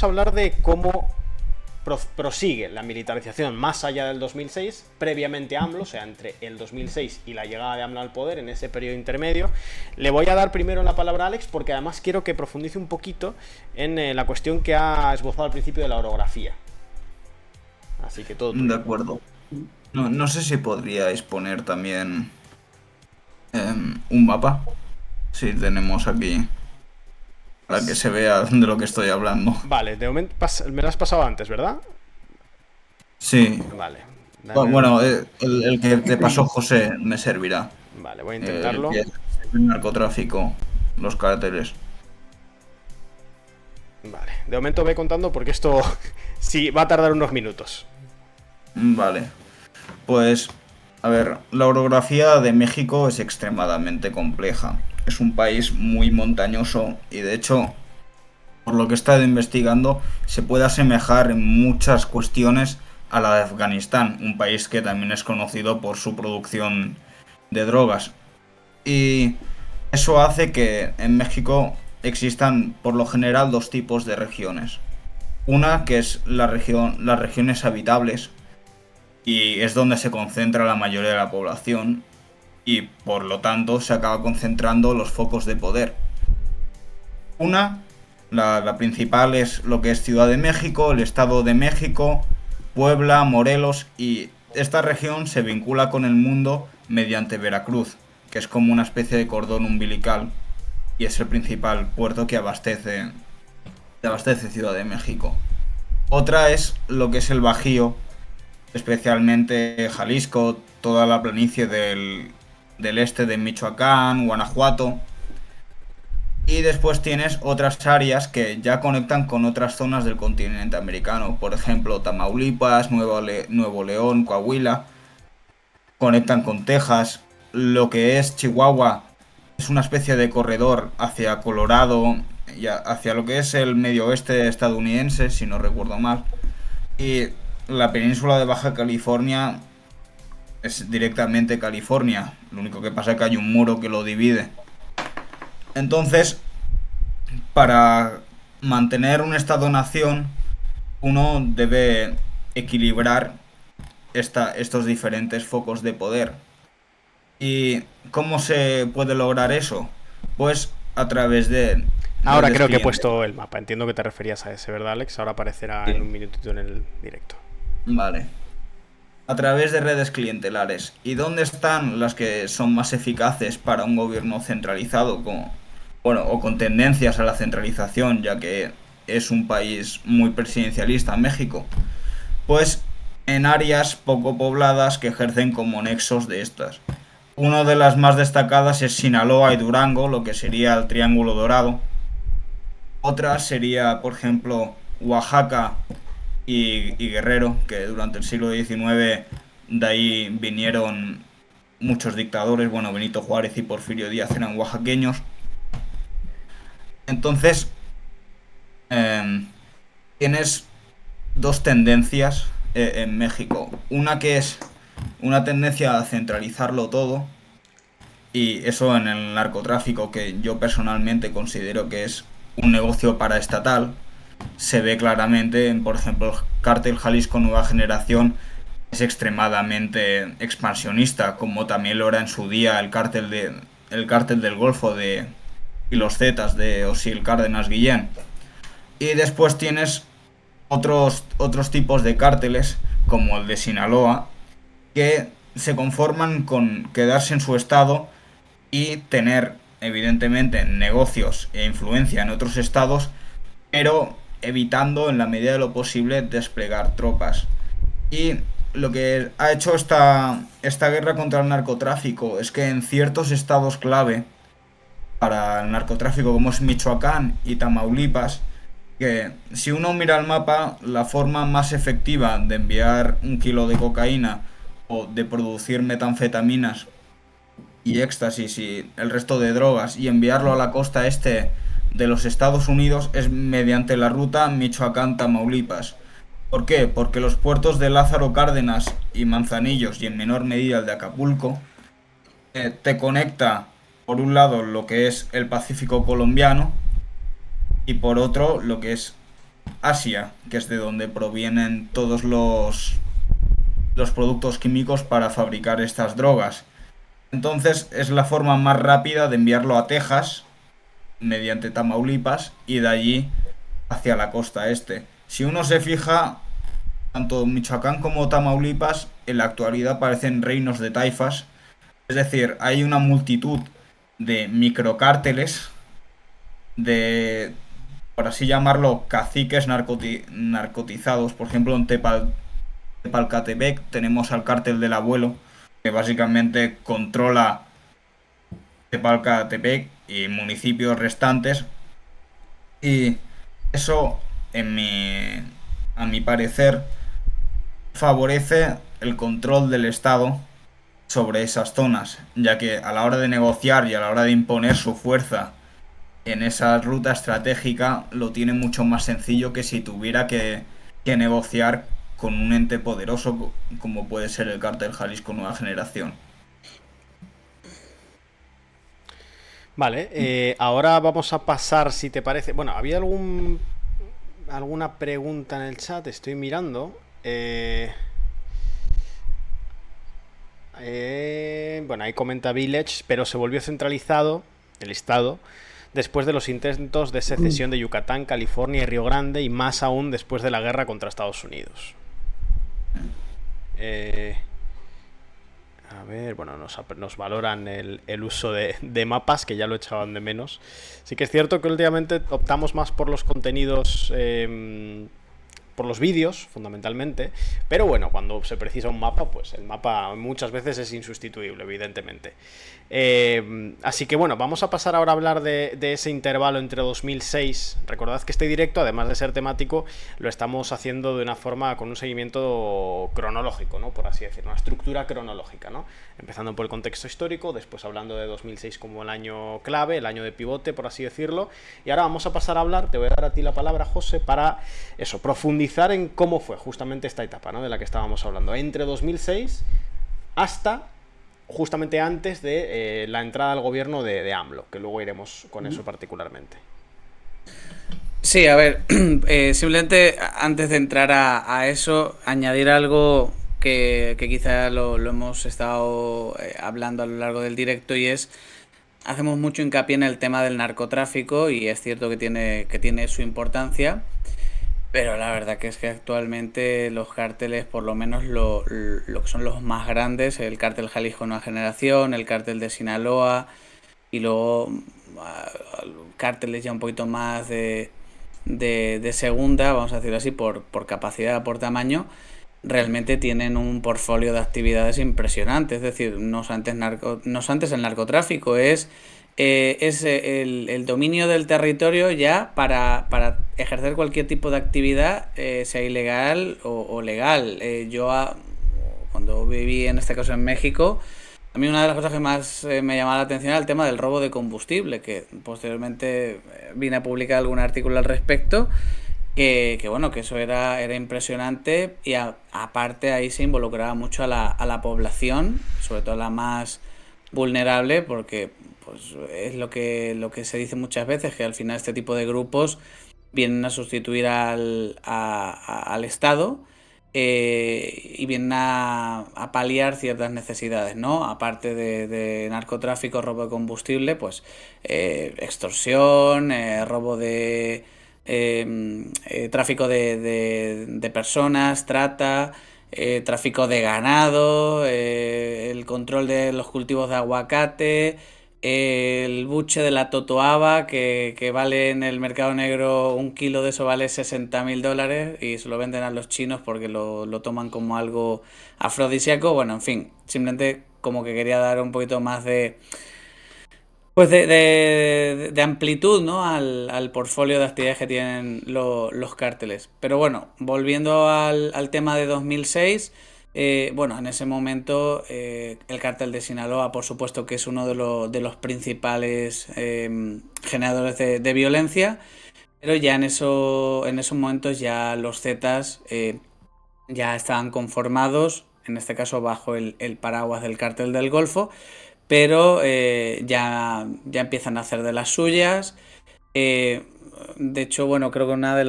a hablar de cómo prosigue la militarización más allá del 2006, previamente a AMLO, o sea, entre el 2006 y la llegada de AMLO al poder, en ese periodo intermedio. Le voy a dar primero la palabra a Alex, porque además quiero que profundice un poquito en la cuestión que ha esbozado al principio de la orografía. Así que todo De tuyo. acuerdo. No, no sé si podríais poner también un mapa, si tenemos aquí, para que se vea de lo que estoy hablando. Vale, de momento me lo has pasado antes, ¿verdad? Sí. Vale, dame un... Bueno, el que te pasó José me servirá. Vale, voy a El intentarlo. que es el narcotráfico, los cárteles. Vale, de momento ve contando porque esto sí va a tardar unos minutos. Vale. Pues, a ver, la orografía de México es extremadamente compleja. Es un país muy montañoso y de hecho, por lo que he estado investigando, se puede asemejar en muchas cuestiones a la de Afganistán, un país que también es conocido por su producción de drogas. Y eso hace que en México existan por lo general dos tipos de regiones. Una que es las regiones habitables y es donde se concentra la mayoría de la población y por lo tanto se acaba concentrando los focos de poder. Una, la principal es lo que es Ciudad de México, el Estado de México, Puebla, Morelos y esta región se vincula con el mundo mediante Veracruz, que es como una especie de cordón umbilical y es el principal puerto que abastece Ciudad de México. Otra es lo que es el Bajío, especialmente Jalisco, toda la planicie del este de Michoacán, Guanajuato. Y después tienes otras áreas que ya conectan con otras zonas del continente americano, por ejemplo Tamaulipas, Nuevo León, Coahuila, conectan con Texas, lo que es Chihuahua es una especie de corredor hacia Colorado y hacia lo que es el medio oeste estadounidense, si no recuerdo mal. Y la península de Baja California es directamente California, lo único que pasa es que hay un muro que lo divide. Entonces, para mantener un Estado-nación, uno debe equilibrar estos diferentes focos de poder. ¿Y cómo se puede lograr eso? Pues a través de Ahora redes creo que he clientes. puesto el mapa. Entiendo que te referías a ese, ¿verdad, Alex? Ahora aparecerá en un Sí. minutito en el directo. Vale. A través de redes clientelares. ¿Y dónde están las que son más eficaces para un gobierno centralizado o con tendencias a la centralización, ya que es un país muy presidencialista, México? Pues en áreas poco pobladas que ejercen como nexos de estas. Una de las más destacadas es Sinaloa y Durango, lo que sería el Triángulo Dorado. Otra sería, por ejemplo, Oaxaca y Guerrero, que durante el siglo XIX de ahí vinieron muchos dictadores, bueno, Benito Juárez y Porfirio Díaz eran oaxaqueños. Entonces, eh, tienes dos tendencias en México. Una que es una tendencia a centralizarlo todo, y eso en el narcotráfico, que yo personalmente considero que es un negocio paraestatal, se ve claramente en, por ejemplo, el cártel Jalisco Nueva Generación es extremadamente expansionista, como también lo era en su día el cártel del Golfo y los Zetas de Osil Cárdenas Guillén. Y después tienes otros tipos de cárteles, como el de Sinaloa, que se conforman con quedarse en su estado y tener, evidentemente, negocios e influencia en otros estados, pero evitando en la medida de lo posible desplegar tropas. Y lo que ha hecho esta guerra contra el narcotráfico es que en ciertos estados clave para el narcotráfico, como es Michoacán y Tamaulipas, que si uno mira el mapa, la forma más efectiva de enviar un kilo de cocaína o de producir metanfetaminas y éxtasis y el resto de drogas y enviarlo a la costa este de los Estados Unidos es mediante la ruta Michoacán-Tamaulipas. ¿Por qué? Porque los puertos de Lázaro Cárdenas y Manzanillos y en menor medida el de Acapulco te conecta por un lado lo que es el Pacífico colombiano y por otro lo que es Asia, que es de donde provienen todos los productos químicos para fabricar estas drogas. Entonces es la forma más rápida de enviarlo a Texas mediante Tamaulipas y de allí hacia la costa este. Si uno se fija, tanto Michoacán como Tamaulipas en la actualidad parecen reinos de taifas. Es decir, hay una multitud de microcárteles, de, por así llamarlo, caciques narcotizados. Por ejemplo, en Tepalcatepec tenemos al cártel del abuelo, que básicamente controla Tepalcatepec y municipios restantes. Y eso, a mi parecer, favorece el control del Estado sobre esas zonas, ya que a la hora de negociar y a la hora de imponer su fuerza en esa ruta estratégica lo tiene mucho más sencillo que si tuviera que negociar con un ente poderoso como puede ser el cártel Jalisco Nueva Generación. Vale, ahora vamos a pasar, si te parece. Bueno, había alguna pregunta en el chat, estoy mirando. Bueno, ahí comenta Village, pero se volvió centralizado el Estado después de los intentos de secesión de Yucatán, California y Río Grande, y más aún después de la guerra contra Estados Unidos. A ver, bueno, nos valoran el uso de mapas, que ya lo echaban de menos. Sí que es cierto que últimamente optamos más por los contenidos, por los vídeos, fundamentalmente. Pero bueno, cuando se precisa un mapa, pues el mapa muchas veces es insustituible, evidentemente. Así que bueno, vamos a pasar ahora a hablar de ese intervalo entre 2006. Recordad que este directo, además de ser temático, lo estamos haciendo de una forma con un seguimiento cronológico, ¿no? Por así decirlo, una estructura cronológica, ¿no? Empezando por el contexto histórico, después hablando de 2006 como el año clave, el año de pivote, por así decirlo. Y ahora vamos a pasar a hablar, te voy a dar a ti la palabra, José, para eso, profundizar en cómo fue justamente esta etapa, ¿no? De la que estábamos hablando, entre 2006 hasta justamente antes de la entrada al gobierno de AMLO, que luego iremos con eso particularmente. Sí, a ver, simplemente antes de entrar a eso, añadir algo que quizá lo hemos estado hablando a lo largo del directo, y es, hacemos mucho hincapié en el tema del narcotráfico, y es cierto que tiene su importancia, pero la verdad que es que actualmente los cárteles, por lo menos lo que son los más grandes, el cártel Jalisco Nueva Generación, el cártel de Sinaloa, y luego ah, cárteles ya un poquito más de segunda, vamos a decirlo así, por capacidad, por tamaño, realmente tienen un portfolio de actividades impresionante. Es decir, no es antes el narcotráfico, es el dominio del territorio ya para ejercer cualquier tipo de actividad, sea ilegal o legal. Cuando viví en este caso en México, a mí una de las cosas que más me llamaba la atención era el tema del robo de combustible, que posteriormente vine a publicar algún artículo al respecto, que bueno, que eso era impresionante, y aparte ahí se involucraba mucho a la población, sobre todo a la más vulnerable, porque pues es lo que se dice muchas veces, que al final este tipo de grupos vienen a sustituir al Estado, y vienen a paliar ciertas necesidades, ¿no? Aparte de narcotráfico, robo de combustible, pues extorsión, robo tráfico de personas, trata, tráfico de ganado, el control de los cultivos de aguacate, el buche de la totoaba, que vale en el mercado negro, un kilo de eso vale $60.000, y se lo venden a los chinos porque lo toman como algo afrodisíaco. Bueno, en fin, simplemente como que quería dar un poquito más de amplitud, ¿no? al portfolio de actividades que tienen los cárteles. Pero bueno, volviendo al tema de 2006, bueno, en ese momento el cártel de Sinaloa, por supuesto que es uno de los principales generadores de violencia, pero ya en esos momentos ya los Zetas ya estaban conformados, en este caso bajo el paraguas del cártel del Golfo, pero ya empiezan a hacer de las suyas. Eh, de hecho, bueno, creo que una de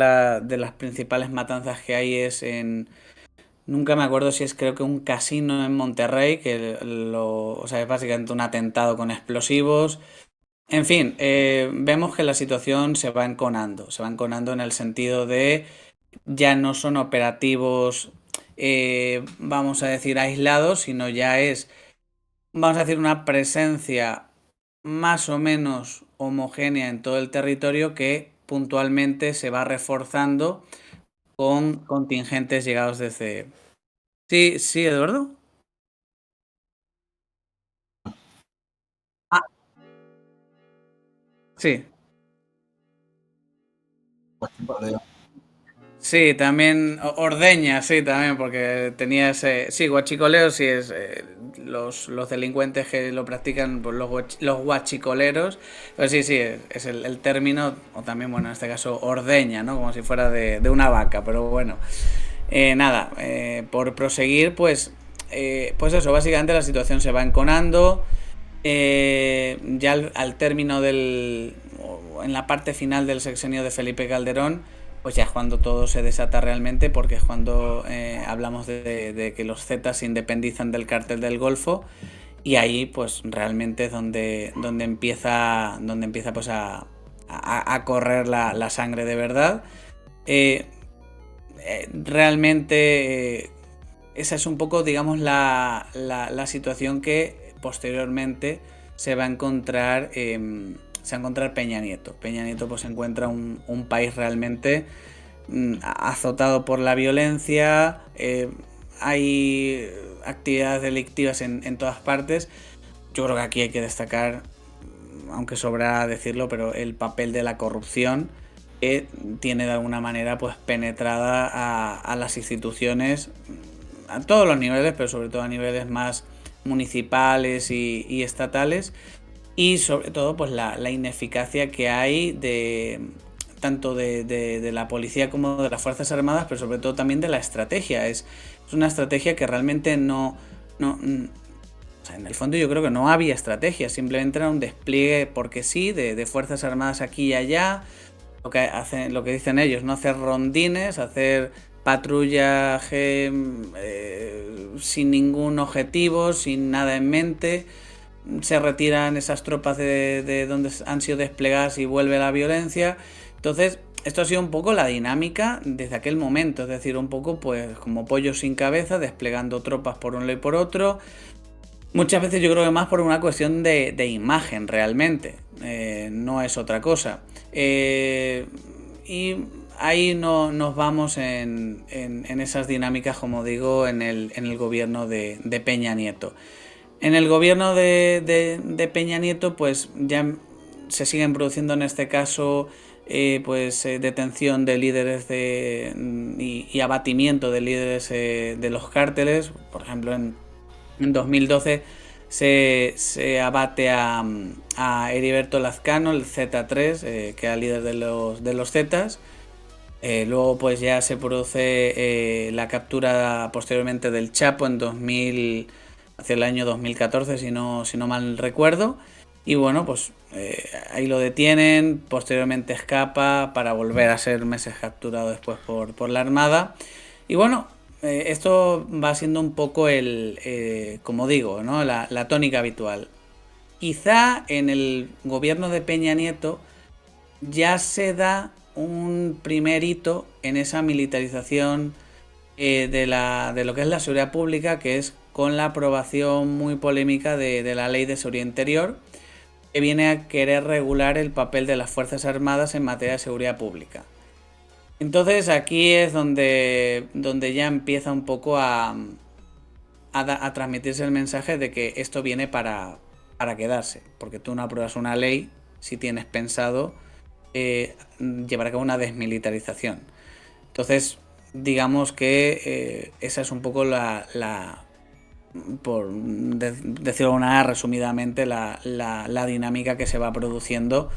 las principales matanzas que hay es en... Nunca me acuerdo si es creo que un casino en Monterrey, o sea, es básicamente un atentado con explosivos. En fin, vemos que la situación se va enconando en el sentido de ya no son operativos, vamos a decir, aislados, sino ya es, vamos a decir, una presencia más o menos homogénea en todo el territorio que puntualmente se va reforzando con contingentes llegados desde... Sí, sí, Eduardo. Ah, sí. Sí, también Ordeña, sí, también, porque tenía ese... Sí, guachicoleo sí es... los delincuentes que lo practican, pues los guachicoleros. Pues sí, sí, es el término, o también, bueno, en este caso, ordeña, ¿no? Como si fuera de una vaca, pero bueno. Nada, por proseguir, pues eso, básicamente la situación se va enconando. Ya al término o en la parte final del sexenio de Felipe Calderón, pues ya es cuando todo se desata realmente, porque es cuando hablamos de que los Zetas se independizan del cártel del Golfo, y ahí pues realmente es donde empieza pues a correr la sangre de verdad. Eh, Realmente esa es un poco, digamos, la situación que posteriormente se va a encontrar, se va a encontrar Peña Nieto. Peña Nieto pues se encuentra un país realmente azotado por la violencia, hay actividades delictivas en todas partes. Yo creo que aquí hay que destacar, aunque sobra decirlo, pero el papel de la corrupción que tiene de alguna manera pues penetrada a las instituciones a todos los niveles, pero sobre todo a niveles más municipales y estatales, y sobre todo pues la ineficacia que hay de tanto de la policía como de las Fuerzas Armadas, pero sobre todo también de la estrategia. Es una estrategia que realmente no, o sea, en el fondo yo creo que no había estrategia, simplemente era un despliegue porque sí, de Fuerzas Armadas aquí y allá, lo que dicen ellos, no hacer rondines, hacer patrullaje sin ningún objetivo, sin nada en mente. Se retiran esas tropas de donde han sido desplegadas y vuelve la violencia. Entonces, esto ha sido un poco la dinámica desde aquel momento, es decir, un poco pues como pollos sin cabeza, desplegando tropas por un lado y por otro. Muchas veces yo creo que más por una cuestión de imagen realmente, no es otra cosa. Y ahí no, nos vamos en esas dinámicas, como digo, en el gobierno de Peña Nieto. En el gobierno de Peña Nieto, pues ya se siguen produciendo en este caso detención de líderes y abatimiento de líderes de los cárteles. Por ejemplo, en 2012 se abate a Heriberto Lazcano, el Z3, que era líder de los Zetas. Luego pues ya se produce la captura posteriormente del Chapo en 2000, hacia el año 2014, si no mal recuerdo. Y bueno, pues ahí lo detienen, posteriormente escapa para volver a ser meses capturado después por la Armada. Y bueno, esto va siendo un poco como digo, ¿no? La tónica habitual. Quizá en el gobierno de Peña Nieto ya se da un primer hito en esa militarización de lo que es la seguridad pública, que es con la aprobación muy polémica de la Ley de Seguridad Interior, que viene a querer regular el papel de las Fuerzas Armadas en materia de seguridad pública. Entonces aquí es donde ya empieza un poco a transmitirse el mensaje de que esto viene para quedarse, porque tú no apruebas una ley si tienes pensado llevar a cabo una desmilitarización. Entonces, digamos que esa es un poco por decirlo de una manera resumidamente, la dinámica que se va produciendo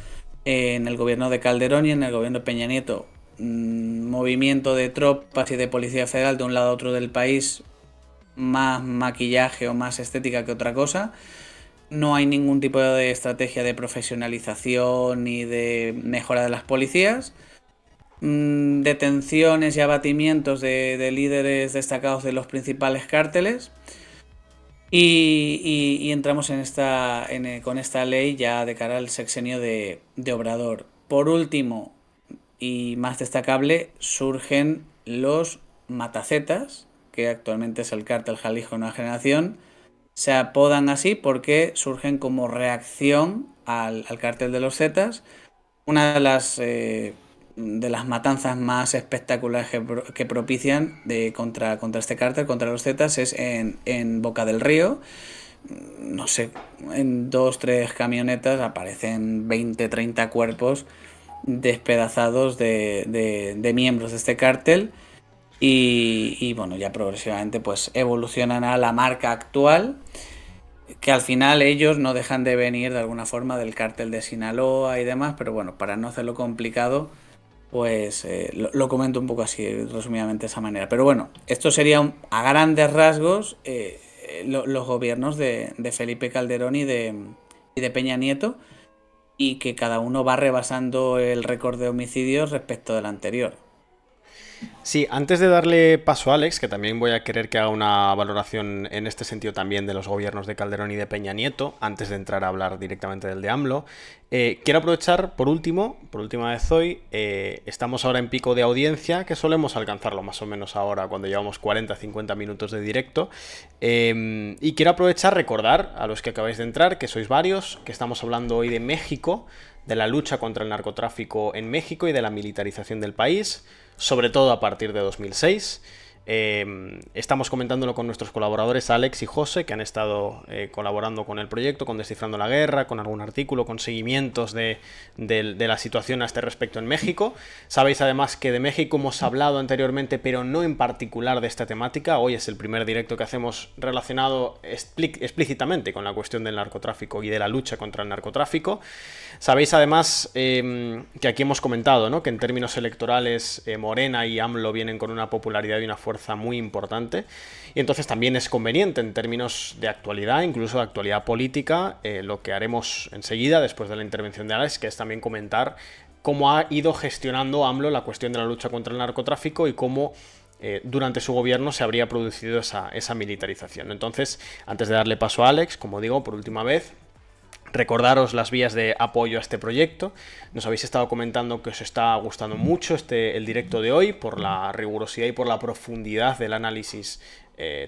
en el gobierno de Calderón y en el gobierno de Peña Nieto. Movimiento de tropas y de policía federal de un lado a otro del país, más maquillaje o más estética que otra cosa. no hay ningún tipo de estrategia de profesionalización ni de mejora de las policías. Detenciones y abatimientos de líderes destacados de los principales cárteles. Y entramos con esta ley ya de cara al sexenio de Obrador. Por último, y más destacable, surgen los Matacetas, que actualmente es el cártel Jalisco Nueva Generación. Se apodan así porque surgen como reacción al cártel de los Zetas. Una de las matanzas más espectaculares que propician contra este cártel, contra los Zetas, es en Boca del Río. No sé, en 2-3 camionetas aparecen 20-30 cuerpos despedazados de miembros de este cártel. Y bueno, ya progresivamente pues evolucionan a la marca actual, que al final ellos no dejan de venir de alguna forma del cártel de Sinaloa y demás, pero bueno, para no hacerlo complicado, pues lo comento un poco así, resumidamente de esa manera. Pero bueno, esto sería a grandes rasgos los gobiernos de Felipe Calderón y de Peña Nieto, y que cada uno va rebasando el récord de homicidios respecto del anterior. Sí, antes de darle paso a Alex, que también voy a querer que haga una valoración en este sentido también de los gobiernos de Calderón y de Peña Nieto, antes de entrar a hablar directamente del de AMLO, quiero aprovechar, por última vez hoy, estamos ahora en pico de audiencia, que solemos alcanzarlo más o menos ahora cuando llevamos 40-50 minutos de directo, y quiero aprovechar, recordar a los que acabáis de entrar, que sois varios, que estamos hablando hoy de México, de la lucha contra el narcotráfico en México y de la militarización del país, sobre todo a partir de 2006. Estamos comentándolo con nuestros colaboradores Alex y José, que han estado colaborando con el proyecto, con Descifrando la Guerra, con algún artículo, con seguimientos de la situación a este respecto en México. Sabéis además que de México hemos hablado anteriormente, pero no en particular de esta temática. Hoy es el primer directo que hacemos relacionado explícitamente con la cuestión del narcotráfico y de la lucha contra el narcotráfico. Sabéis además que aquí hemos comentado, ¿no?, que en términos electorales Morena y AMLO vienen con una popularidad y una fuerza muy importante, y entonces también es conveniente en términos de actualidad, incluso de actualidad política, lo que haremos enseguida después de la intervención de Alex, que es también comentar cómo ha ido gestionando AMLO la cuestión de la lucha contra el narcotráfico y cómo durante su gobierno se habría producido esa militarización. Entonces, antes de darle paso a Alex, como digo, por última vez, recordaros las vías de apoyo a este proyecto. Nos habéis estado comentando que os está gustando mucho el directo de hoy por la rigurosidad y por la profundidad del análisis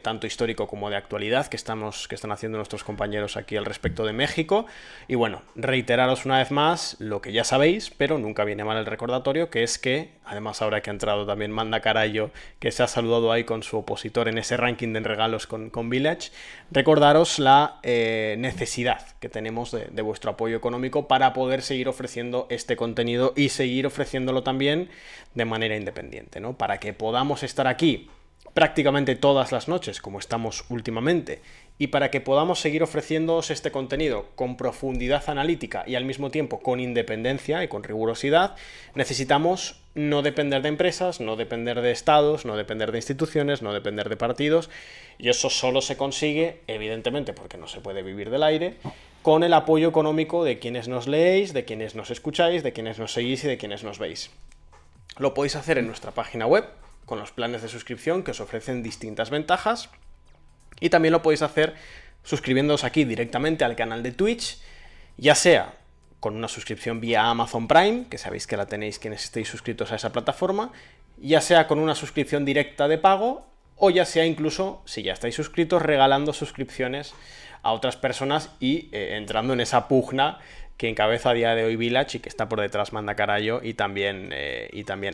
tanto histórico como de actualidad que están haciendo nuestros compañeros aquí al respecto de México. Y bueno, reiteraros una vez más lo que ya sabéis, pero nunca viene mal el recordatorio, que es que, además ahora que ha entrado también Manda Carayo, que se ha saludado ahí con su opositor en ese ranking de regalos con Village, recordaros la necesidad que tenemos de vuestro apoyo económico para poder seguir ofreciendo este contenido y seguir ofreciéndolo también de manera independiente, ¿no? Para que podamos estar aquí prácticamente todas las noches, como estamos últimamente, y para que podamos seguir ofreciéndoos este contenido con profundidad analítica y al mismo tiempo con independencia y con rigurosidad, necesitamos no depender de empresas, no depender de estados, no depender de instituciones, no depender de partidos, y eso solo se consigue, evidentemente, porque no se puede vivir del aire, con el apoyo económico de quienes nos leéis, de quienes nos escucháis, de quienes nos seguís y de quienes nos veis. Lo podéis hacer en nuestra página web, con los planes de suscripción que os ofrecen distintas ventajas, y también lo podéis hacer suscribiéndoos aquí directamente al canal de Twitch, ya sea con una suscripción vía Amazon Prime, que sabéis que la tenéis quienes estéis suscritos a esa plataforma, ya sea con una suscripción directa de pago, o ya sea incluso, si ya estáis suscritos, regalando suscripciones a otras personas y entrando en esa pugna que encabeza a día de hoy Village y que está por detrás Manda Carayo y también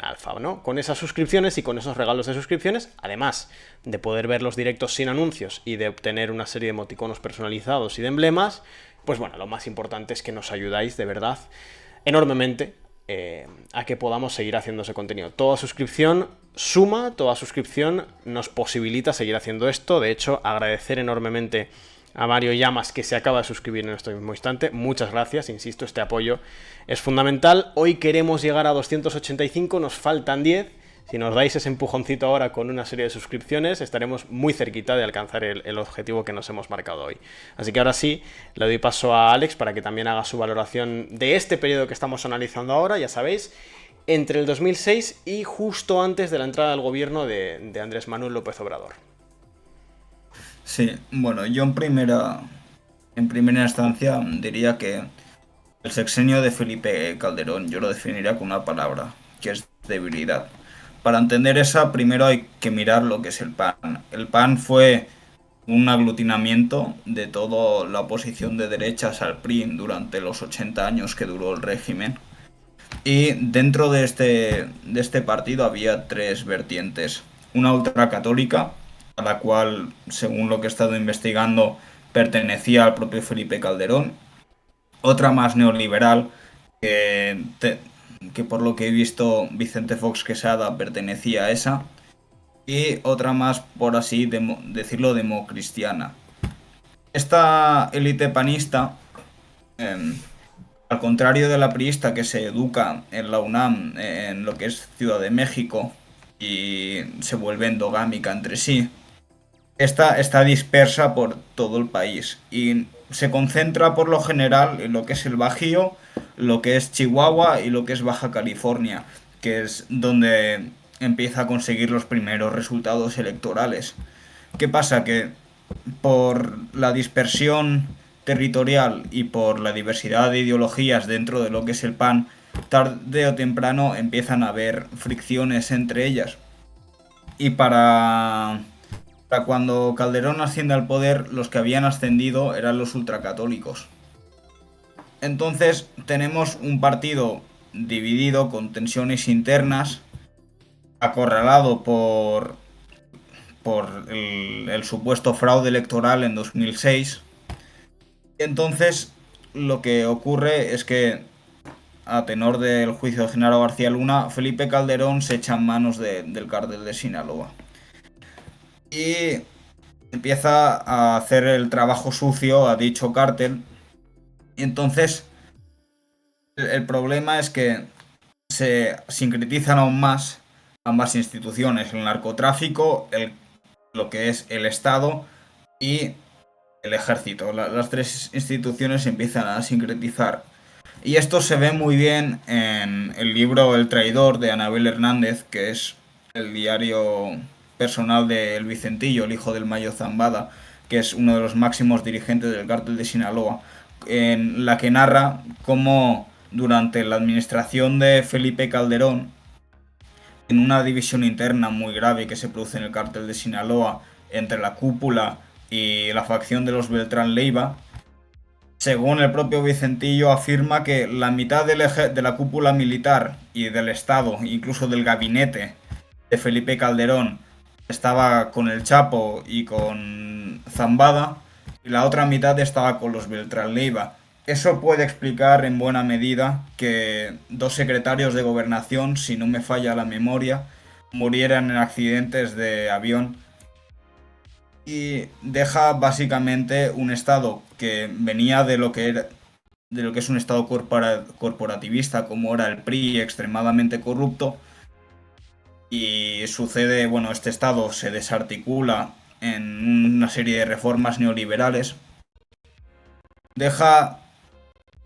Alfa, ¿no? Con esas suscripciones y con esos regalos de suscripciones, además de poder ver los directos sin anuncios y de obtener una serie de emoticonos personalizados y de emblemas, pues bueno, lo más importante es que nos ayudáis de verdad enormemente a que podamos seguir haciendo ese contenido. Toda suscripción suma, toda suscripción nos posibilita seguir haciendo esto. De hecho, agradecer enormemente a Mario Llamas, que se acaba de suscribir en este mismo instante. Muchas gracias, insisto, este apoyo es fundamental. Hoy queremos llegar a 285, nos faltan 10. Si nos dais ese empujoncito ahora con una serie de suscripciones, estaremos muy cerquita de alcanzar el objetivo que nos hemos marcado hoy. Así que ahora sí, le doy paso a Alex para que también haga su valoración de este periodo que estamos analizando ahora, ya sabéis, entre el 2006 y justo antes de la entrada al gobierno de Andrés Manuel López Obrador. Sí, bueno, yo en primera instancia diría que el sexenio de Felipe Calderón yo lo definiría con una palabra, que es debilidad. Para entender esa, primero hay que mirar lo que es el PAN. El PAN fue un aglutinamiento de toda la oposición de derechas al PRI durante los 80 años que duró el régimen. Y dentro de este partido había tres vertientes. Una ultracatólica, a la cual, según lo que he estado investigando, pertenecía al propio Felipe Calderón. Otra más neoliberal, que por lo que he visto Vicente Fox Quesada pertenecía a esa. Y otra más, por así decirlo, democristiana. Esta élite panista, al contrario de la priista que se educa en la UNAM, en lo que es Ciudad de México, y se vuelve endogámica entre sí, esta está dispersa por todo el país y se concentra por lo general en lo que es el Bajío, lo que es Chihuahua y lo que es Baja California, que es donde empieza a conseguir los primeros resultados electorales. ¿Qué pasa? Que por la dispersión territorial y por la diversidad de ideologías dentro de lo que es el PAN, tarde o temprano empiezan a haber fricciones entre ellas. Y para cuando Calderón asciende al poder, los que habían ascendido eran los ultracatólicos. Entonces tenemos un partido dividido con tensiones internas, acorralado por el supuesto fraude electoral en 2006. Entonces lo que ocurre es que, a tenor del juicio de Genaro García Luna, Felipe Calderón se echa en manos del cártel de Sinaloa y empieza a hacer el trabajo sucio a dicho cártel. Y entonces el problema es que se sincretizan aún más ambas instituciones, el narcotráfico, lo que es el Estado y el ejército. Las tres instituciones se empiezan a sincretizar. Y esto se ve muy bien en el libro El traidor de Anabel Hernández, que es el diario personal de El Vicentillo, el hijo del Mayo Zambada, que es uno de los máximos dirigentes del cártel de Sinaloa, en la que narra cómo durante la administración de Felipe Calderón, en una división interna muy grave que se produce en el cártel de Sinaloa entre la cúpula y la facción de los Beltrán Leiva, según el propio Vicentillo, afirma que la mitad de la cúpula militar y del Estado, incluso del gabinete de Felipe Calderón, estaba con el Chapo y con Zambada, y la otra mitad estaba con los Beltrán Leiva. Eso puede explicar en buena medida que dos secretarios de gobernación, si no me falla la memoria, murieran en accidentes de avión, y deja básicamente un estado que venía de lo que es un estado corporativista como era el PRI, extremadamente corrupto, y sucede, bueno, este estado se desarticula en una serie de reformas neoliberales, deja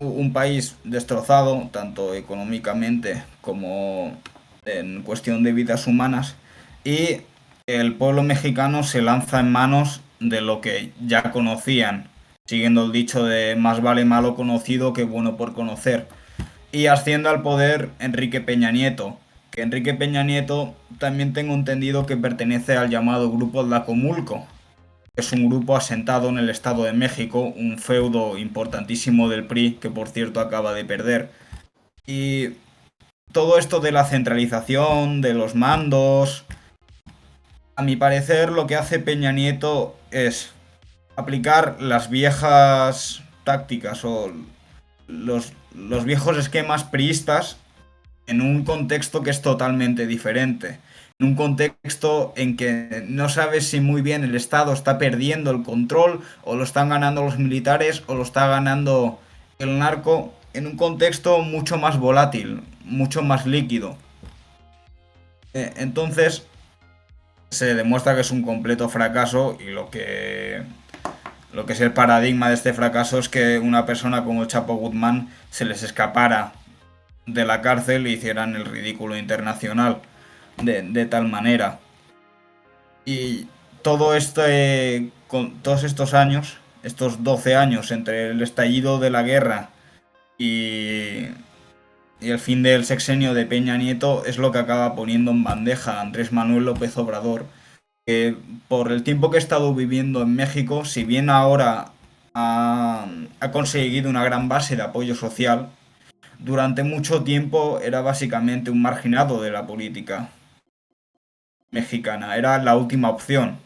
un país destrozado, tanto económicamente como en cuestión de vidas humanas, y el pueblo mexicano se lanza en manos de lo que ya conocían, siguiendo el dicho de más vale malo conocido que bueno por conocer. Y asciende al poder Enrique Peña Nieto, que Enrique Peña Nieto también tengo entendido que pertenece al llamado Grupo Tlacomulco. Es un grupo asentado en el Estado de México, un feudo importantísimo del PRI, que por cierto acaba de perder. Y todo esto de la centralización, de los mandos, a mi parecer lo que hace Peña Nieto es aplicar las viejas tácticas o los viejos esquemas priistas en un contexto que es totalmente diferente. En un contexto en que no sabes si muy bien el Estado está perdiendo el control, o lo están ganando los militares, o lo está ganando el narco, en un contexto mucho más volátil, mucho más líquido. Entonces se demuestra que es un completo fracaso y lo que es el paradigma de este fracaso es que una persona como el Chapo Guzmán se les escapara de la cárcel e hicieran el ridículo internacional de tal manera. Y con todos estos años, estos 12 años entre el estallido de la guerra y, y el fin del sexenio de Peña Nieto, es lo que acaba poniendo en bandeja a Andrés Manuel López Obrador, que por el tiempo que he estado viviendo en México, si bien ahora ha conseguido una gran base de apoyo social, durante mucho tiempo era básicamente un marginado de la política mexicana, era la última opción.